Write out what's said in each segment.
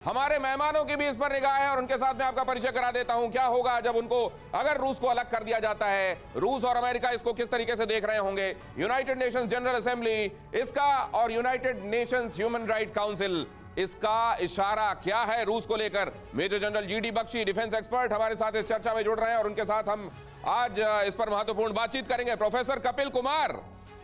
हमारे मेहमानों की भी इस पर निगाह है और उनके साथ मैं आपका परिचय करा देता हूं। क्या होगा जब उनको, अगर रूस को अलग कर दिया जाता है, रूस और अमेरिका इसको किस तरीके से देख रहे होंगे। यूनाइटेड नेशंस जनरल असेंबली इसका और United Nations human right council इसका इशारा क्या है रूस को लेकर। Major general GD Bakshi, defence expert, हमारे साथ इस चर्चा में जुड़ रहे हैं और उनके साथ हम आज इस पर महत्वपूर्ण बातचीत करेंगे। प्रोफेसर कपिल कुमार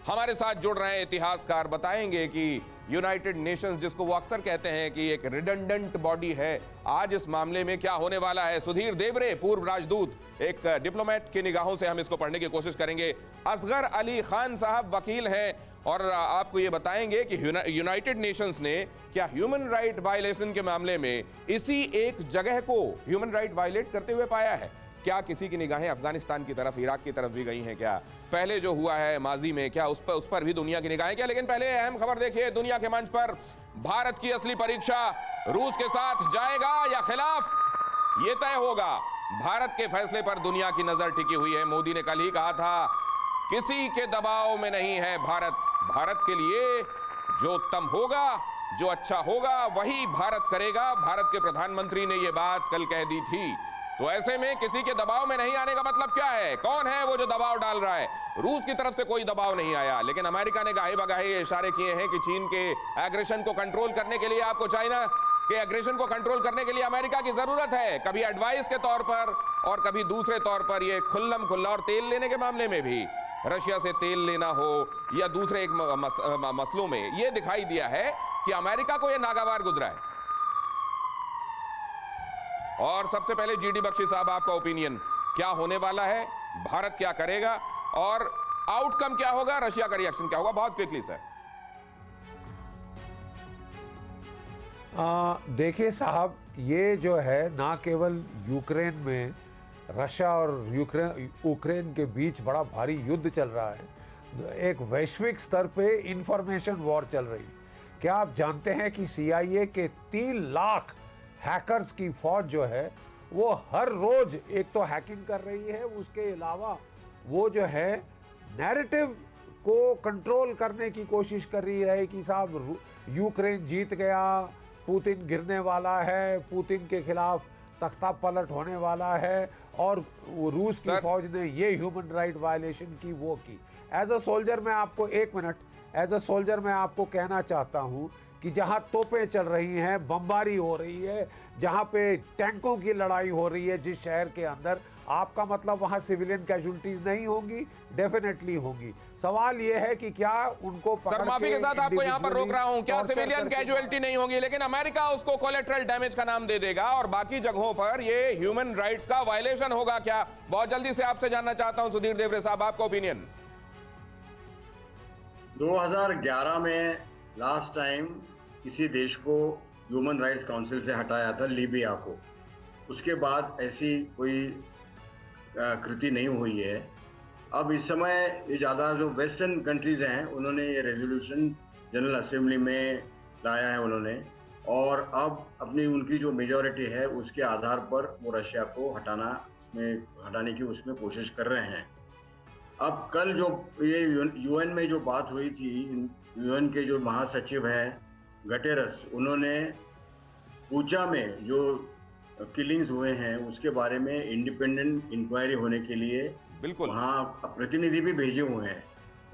हमारे साथ जुड़ रहे हैं, इतिहासकार, बताएंगे कि यूनाइटेड नेशंस जिसको वो अक्सर कहते हैं कि एक रिडंडेंट बॉडी है, आज इस मामले में क्या होने वाला है। सुधीर देवरे, पूर्व राजदूत, एक डिप्लोमेट की निगाहों से हम इसको पढ़ने की कोशिश करेंगे। असगर अली खान साहब वकील हैं और आपको ये बताएंगे कि यूनाइटेड नेशंस ने क्या ह्यूमन राइट वायलेशन के मामले में इसी एक जगह को ह्यूमन राइट वायलेट करते हुए पाया है। क्या किसी की निगाहें अफगानिस्तान की तरफ, इराक की तरफ भी गई हैं क्या, पहले जो हुआ है माजी में, क्या उस पर भी दुनिया की निगाहें क्या। लेकिन पहले अहम खबर देखिए, दुनिया के मंच पर भारत की असली परीक्षा रूस के साथ जाएगा या खिलाफ, ये तय होगा। भारत के फैसले पर दुनिया की नजर टिकी हुई है। मोदी ने कल ही कहा था किसी के दबाव में नहीं है भारत, भारत के लिए जो उत्तम होगा, जो अच्छा होगा वही भारत करेगा। भारत के प्रधानमंत्री ने यह बात कल कह दी थी। तो ऐसे में किसी के दबाव में नहीं आने का मतलब क्या है, कौन है वो जो दबाव डाल रहा है। रूस की तरफ से कोई दबाव नहीं आया, लेकिन अमेरिका ने गाहे बगाहे इशारे किए हैं कि चीन के एग्रेशन को कंट्रोल करने के लिए, आपको चाइना के एग्रेशन को कंट्रोल करने के लिए अमेरिका की जरूरत है, कभी एडवाइस के तौर पर और कभी दूसरे तौर पर। ये खुल्लम खुल्ला, और तेल लेने के मामले में भी, रशिया से तेल लेना हो या दूसरे एक मसलों में, यह दिखाई दिया है कि अमेरिका को यह नागवार गुजरा है। और सबसे पहले जीडी बख्शी साहब, आपका ओपिनियन क्या होने वाला है, भारत क्या करेगा और आउटकम क्या होगा, रशिया का रिएक्शन क्या होगा, बहुत क्विकली सर। देखिए साहब, ये जो है ना केवल यूक्रेन में रशिया और यूक्रेन के बीच बड़ा भारी युद्ध चल रहा है, एक वैश्विक स्तर पे इंफॉर्मेशन वॉर चल रही है। क्या आप जानते हैं कि CIA के 3 लाख हैकर्स की फौज जो है वो हर रोज एक तो हैकिंग कर रही है, उसके अलावा वो जो है नैरेटिव को कंट्रोल करने की कोशिश कर रही है कि साहब यूक्रेन जीत गया, पुतिन गिरने वाला है, पुतिन के खिलाफ तख्ता पलट होने वाला है और रूस की फौज ने ये ह्यूमन राइट वायलेशन की, वो की। एज अ सोल्जर मैं आपको, एक मिनट, एज अ सोल्जर मैं आपको कहना चाहता हूँ कि जहां तोपें चल रही हैं, बमबारी हो रही है, जहां पे टैंकों की लड़ाई हो रही है जिस शहर के अंदर, आपका मतलब वहां सिविलियन कैजुअल्टीज नहीं होंगी? डेफिनेटली होंगी। सवाल यह है कि क्या उनको सर, माफी के साथ आपको यहां पर रोक रहा हूं, क्या सिविलियन कैजुअल्टी नहीं होगी, लेकिन अमेरिका उसको कोलेटरल डैमेज का नाम दे देगा और बाकी जगहों पर ये ह्यूमन राइट्स का वायलेशन होगा क्या? बहुत जल्दी से आपसे जानना चाहता हूं सुधीर देवरे साहब, आपका ओपिनियन। 2011 में लास्ट टाइम किसी देश को ह्यूमन राइट्स काउंसिल से हटाया था, लीबिया को। उसके बाद ऐसी कोई कृति नहीं हुई है। अब इस समय ये ज़्यादा जो वेस्टर्न कंट्रीज हैं उन्होंने ये रेजोल्यूशन जनरल असेंबली में लाया है उन्होंने, और अब अपनी उनकी जो मेजॉरिटी है उसके आधार पर वो रशिया को हटाने की उसमें कोशिश कर रहे हैं। अब कल जो ये UN में जो बात हुई थी, UN के जो महासचिव हैं गटेरस, उन्होंने पूजा में जो किलिंग्स हुए हैं उसके बारे में इंडिपेंडेंट इंक्वायरी होने के लिए बिल्कुल वहाँ प्रतिनिधि भी भेजे हुए हैं।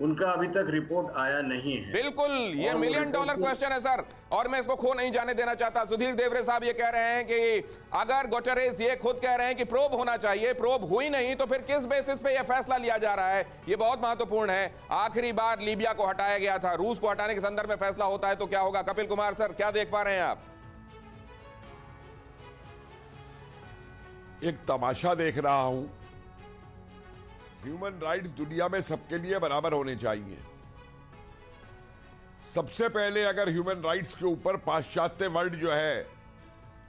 उनका अभी तक रिपोर्ट आया नहीं है। बिल्कुल, ये $1 मिलियन क्वेश्चन है सर, और मैं इसको खो नहीं जाने देना चाहता। सुधीर देवरे साहब ये कह रहे हैं कि अगर गुटेरेस ये खुद कह रहे हैं कि प्रोब होना चाहिए, प्रोब हुई नहीं, तो फिर किस बेसिस पे ये फैसला लिया जा रहा है, ये बहुत महत्वपूर्ण है। आखिरी बार लीबिया को हटाया गया था, रूस को हटाने के संदर्भ में फैसला होता है तो क्या होगा? कपिल कुमार सर, क्या देख पा रहे हैं आप? एक तमाशा देख रहा हूं। ह्यूमन राइट्स दुनिया में सबके लिए बराबर होने चाहिए। सबसे पहले अगर ह्यूमन राइट्स के ऊपर पाश्चात्य वर्ल्ड जो है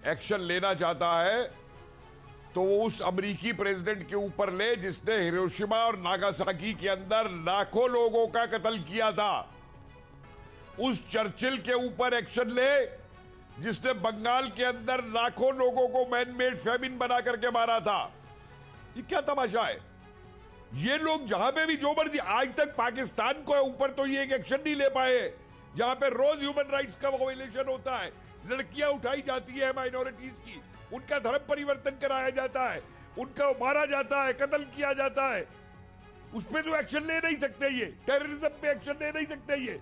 एक्शन लेना चाहता है तो वो उस अमेरिकी प्रेसिडेंट के ऊपर ले जिसने हिरोशिमा और नागासाकी के अंदर लाखों लोगों का कत्ल किया था। उस चर्चिल के ऊपर एक्शन ले जिसने बंगाल के अंदर लाखों लोगों को मैन मेड फेमिन बना करके मारा था। ये क्या तमाशा है? ये लोग जहां पे भी जो मर्जी, आज तक पाकिस्तान को ऊपर तो ये एक एक्शन नहीं ले पाए जहां पे रोज ह्यूमन राइट्स का वायलेशन होता है। लड़कियां उठाई जाती है माइनॉरिटीज की, उनका धर्म परिवर्तन कराया जाता है, उनका मारा जाता है, कत्ल किया जाता है, उस पे तो एक्शन ले नहीं सकते ये, टेररिज्म पे एक्शन ले नहीं सकते ये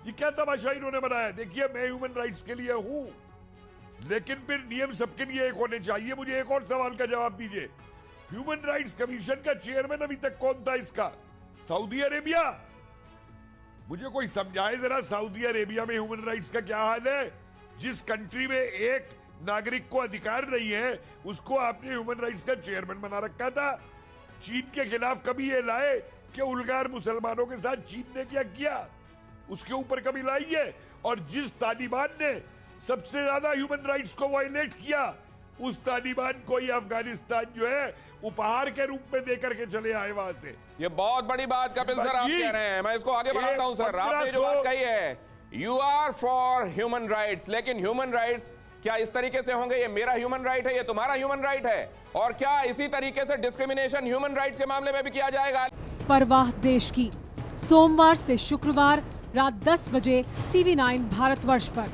क्या तमाशा इन्होंने बनाया। देखिए मैं ह्यूमन राइट्स के लिए हूं, लेकिन फिर नियम सबके लिए एक होने चाहिए। मुझे एक और सवाल का जवाब दीजिए, ह्यूमन राइट्स कमीशन का चेयरमैन अभी तक कौन था इसका? Saudi Arabia. मुझे कोई समझाए जरा, सऊदी अरेबिया में ह्यूमन राइट्स का क्या हाल है? जिस कंट्री में एक नागरिक को अधिकार नहीं है उसको आपने ह्यूमन राइट्स का चेयरमैन बना रखा था। चीन के खिलाफ कभी ये लाए कि उलगार मुसलमानों के साथ चीन ने क्या किया, उसके ऊपर कभी लाई है? और जिस तालिबान ने सबसे ज्यादा ह्यूमन राइट्स को वायलेट किया, उस तालिबान को ये अफगानिस्तान जो है उपहार के रूप में देकर के चले आए वहां से। ये बहुत बड़ी बात कपिल सर आप कह रहे हैं, मैं इसको आगे बढ़ाता हूं सर। आपने जो बात कही है, you are for human rights, लेकिन ह्यूमन राइट्स क्या इस तरीके से होंगे, ये मेरा ह्यूमन राइट है, ये तुम्हारा ह्यूमन राइट है? और क्या इसी तरीके से डिस्क्रिमिनेशन ह्यूमन राइट्स के मामले में भी किया जाएगा? परवाह देश की, सोमवार से शुक्रवार रात 10 बजे TV9 भारतवर्ष पर।